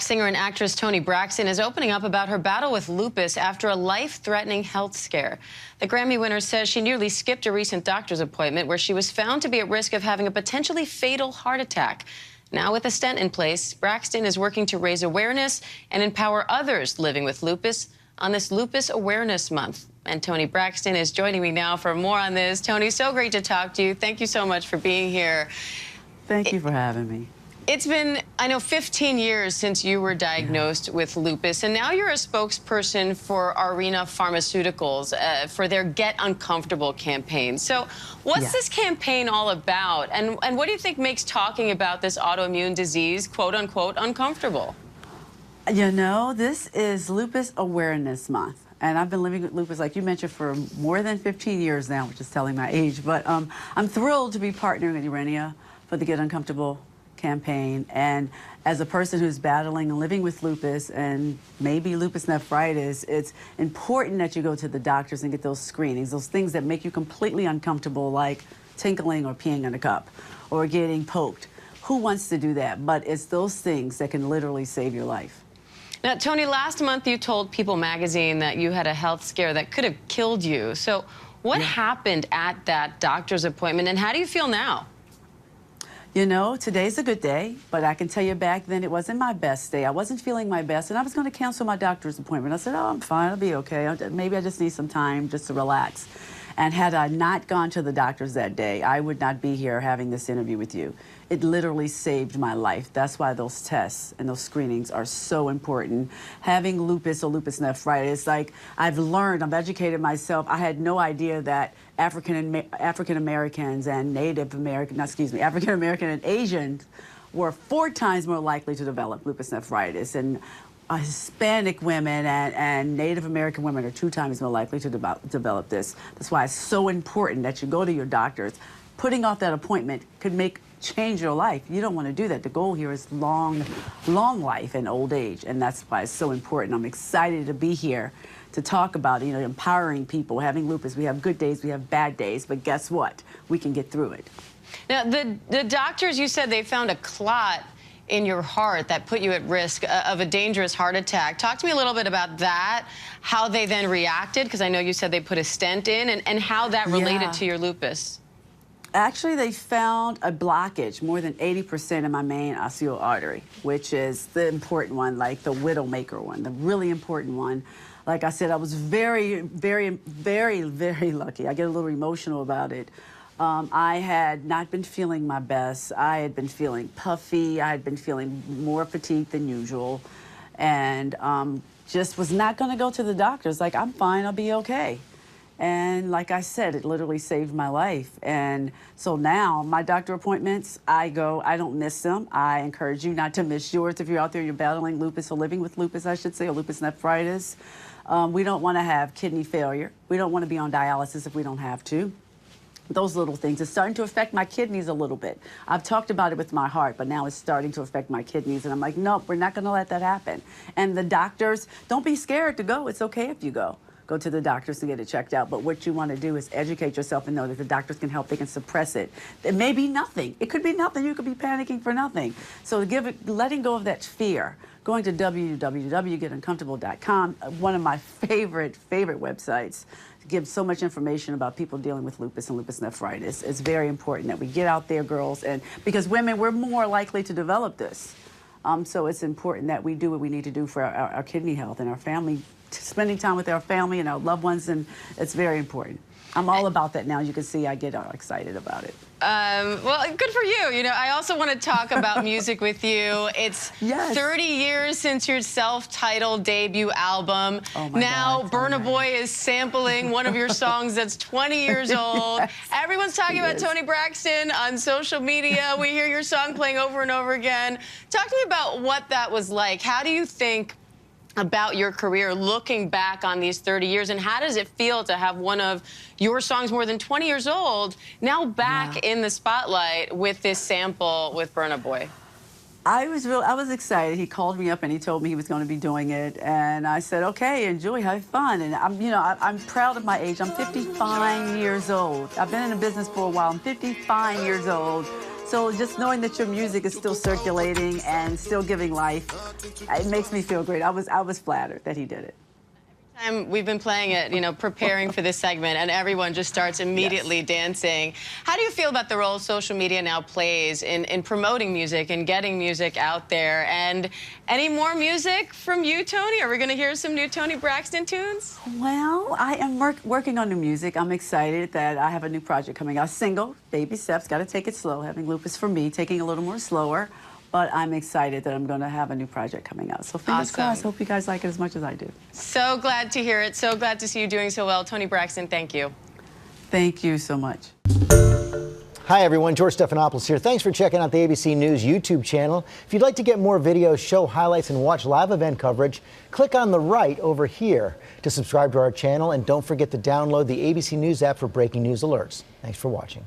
Singer and actress Toni Braxton is opening up about her battle with lupus after a life-threatening health scare. The Grammy winner says she nearly skipped a recent doctor's appointment where she was found to be at risk of having a potentially fatal heart attack. Now, with a stent in place, Braxton is working to raise awareness and empower others living with lupus on this Lupus Awareness Month. And Toni Braxton is joining me now for more on this. Toni, so great to talk to you. Thank you so much for being here. Thank you for having me. It's been, I know, 15 years since you were diagnosed with lupus, and now you're a spokesperson for Arena Pharmaceuticals for their Get Uncomfortable campaign. So what's this campaign all about, and what do you think makes talking about this autoimmune disease, quote-unquote, uncomfortable? You know, this is Lupus Awareness Month, and I've been living with lupus, like you mentioned, for more than 15 years now, which is telling my age. But I'm thrilled to be partnering with Arena for the Get Uncomfortable campaign, and as a person who's battling and living with lupus and maybe lupus nephritis, it's important that you go to the doctors and get those screenings, those things that make you completely uncomfortable, like tinkling or peeing in a cup or getting poked. Who wants to do that? But it's those things that can literally save your life. Now, Toni, last month you told People magazine that you had a health scare that could have killed you. So what happened at that doctor's appointment, and how do you feel now? You know, today's a good day, but I can tell you back then it wasn't my best day. I wasn't feeling my best, and I was going to cancel my doctor's appointment. I said, oh, I'm fine, I'll be okay. Maybe I just need some time just to relax. And had I not gone to the doctors that day, I would not be here having this interview with you. It literally saved my life. That's why those tests and those screenings are so important. Having lupus or lupus nephritis, like I've learned, I've educated myself. I had no idea that African Americans and Native American, African American and Asians were 4 times more likely to develop lupus nephritis. And Hispanic women and Native American women are 2 times more likely to develop this. That's why it's so important that you go to your doctors. Putting off that appointment could change your life. You don't want to do that. The goal here is long life and old age, and that's why it's so important. I'm excited to be here to talk about, you know, empowering people. Having lupus, we have good days, we have bad days, but guess what? We can get through it. Now, the doctors, you said they found a clot in your heart that put you at risk of a dangerous heart attack. Talk to me a little bit about that, how they then reacted, because I know you said they put a stent in, and how that related to your lupus. Actually, they found a blockage, more than 80% in my main osteal artery, which is the important one, like the widowmaker one, the really important one. Like I said, I was very, very, very, very lucky. I get a little emotional about it. I had not been feeling my best. I had been feeling puffy. I had been feeling more fatigued than usual, and just was not going to go to the doctors. Like, I'm fine, I'll be okay. And like I said, it literally saved my life. And so now my doctor appointments, I go, I don't miss them. I encourage you not to miss yours if you're out there, you're battling lupus or living with lupus, I should say, or lupus nephritis. We don't want to have kidney failure. We don't want to be on dialysis if we don't have to. Those little things. It's starting to affect my kidneys a little bit. I've talked about it with my heart, but now it's starting to affect my kidneys. And I'm like, nope, we're not going to let that happen. And the doctors, don't be scared to go. It's okay if you go. Go to the doctors to get it checked out. But what you want to do is educate yourself and know that the doctors can help. They can suppress it. It may be nothing. It could be nothing. You could be panicking for nothing. So letting go of that fear, going to www.getuncomfortable.com, one of my favorite websites, gives so much information about people dealing with lupus and lupus nephritis. It's very important that we get out there, girls, and because women, we're more likely to develop this. So it's important that we do what we need to do for our kidney health and our family, spending time with our family and our loved ones, and it's very important. I'm all about that now. You can see I get all excited about it. Well, good for you. You know, I also want to talk about music with you. It's 30 years since your self-titled debut album. Oh my now, God, Burna Boy is sampling one of your songs that's 20 years old. Everyone's talking about Toni Braxton on social media. We hear your song playing over and over again. Talk to me about what that was like. How do you think about your career looking back on these 30 years, and how does it feel to have one of your songs more than 20 years old now back in the spotlight with this sample with Burna Boy? I was excited. He called me up and he told me he was going to be doing it, and I said, okay, enjoy, have fun. And I'm proud of my age. I'm 55 years old. I've been in the business for a while. I'm 55 years old. So just knowing that your music is still circulating and still giving life, it makes me feel great. I was flattered that he did it. We've been playing it, you know, preparing for this segment, and everyone just starts immediately dancing. How do you feel about the role social media now plays in promoting music and getting music out there? And any more music from you, Toni? Are we going to hear some new Toni Braxton tunes? Well, I am working on new music. I'm excited that I have a new project coming out. Single, baby steps, got to take it slow. Having lupus for me, taking a little more slower. But I'm excited that I'm going to have a new project coming out. So fingers crossed. Hope you guys like it as much as I do. So glad to hear it. So glad to see you doing so well. Toni Braxton, thank you. Thank you so much. Hi, everyone. George Stephanopoulos here. Thanks for checking out the ABC News YouTube channel. If you'd like to get more videos, show highlights, and watch live event coverage, click on the right over here to subscribe to our channel. And don't forget to download the ABC News app for breaking news alerts. Thanks for watching.